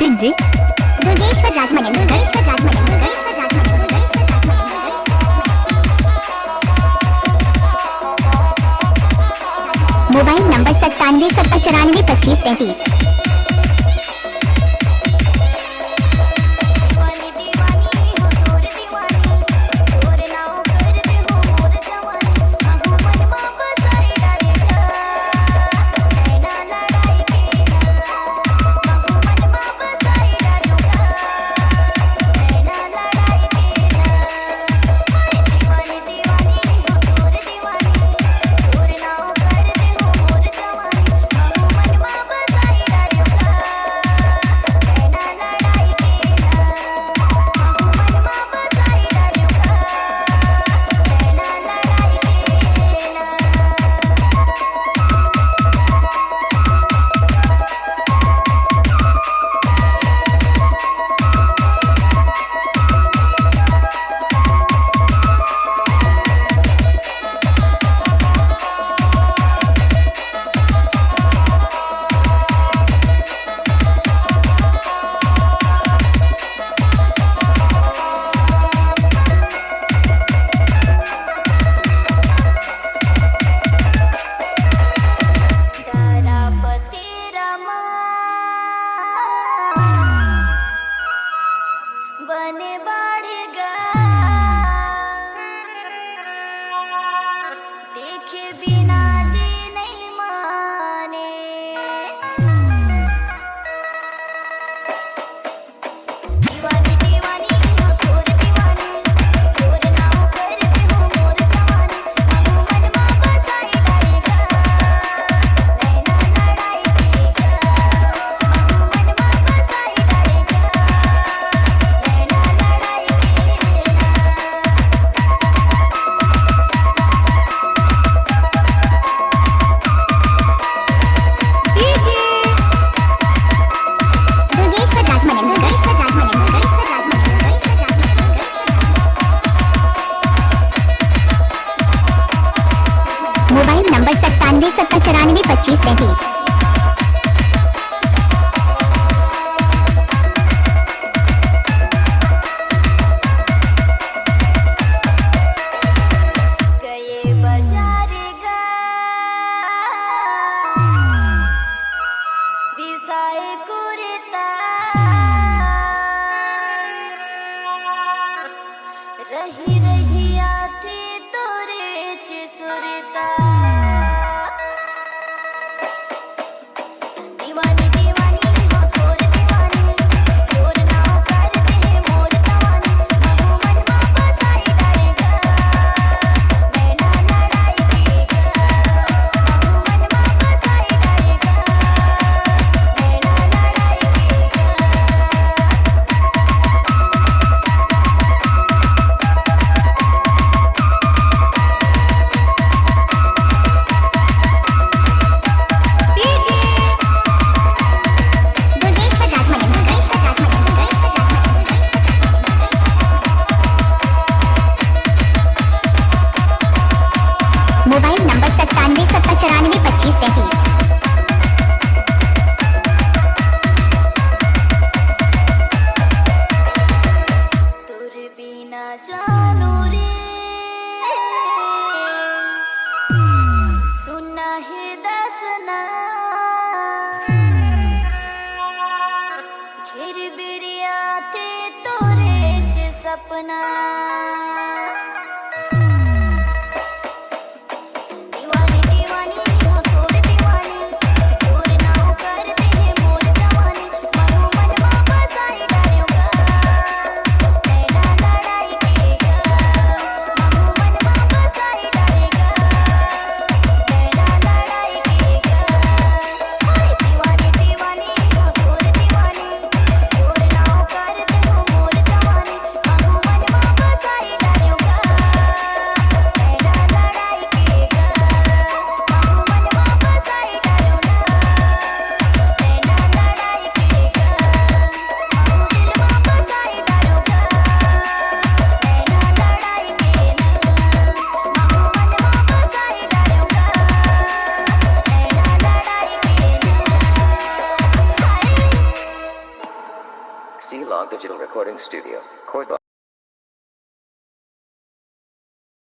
DJ Durgeshwar राजमनेन दुर्गेश्वर राजमनेन दुर्गेश्वर राजमनेन दुर्गेश्वर राजमनेन मोबाइल नंबर 9770942533। बने बढ़ेगा देखे बिना जी नहीं माने दीवानी दीवानी हो तोर दीवानी तोर नाम करते हो मोर जवानी मांगो मन मा बसाई डालेगा नैना लड़ाई देगा मांगो मन मा बसाई डालेगा नैना लड़ाई डीजे दुर्गेश्वर राजमनेन दुर्गेश्वर राजमनेन दुर्गेश्वर राजमनेन मोबाइल नंबर 9770942533। गए बजारेगा विसाए कुरता रही रही आती तोरे चिसुरता दीवानी दीवानी हो तोर दीवानी तोर नाम करते हैं मोर जवानी मांगो मन मा बसाई डालेगा नैना लड़ाई देगा मांगो मन मा बसाई डालेगा नैना लड़ाई देगा डीजे दुर्गेश्वर राजमनेन दुर्गेश्वर राजमनेन दुर्गेश्वर राजमनेन मोबाइल नंबर 9770942533। तोर बिना जानो रे सुना है दसना घेर बिरिया थे तोरे च सपना दीवानी दीवानी हो तोर दीवानी Log Digital Recording Studio, Cordoba.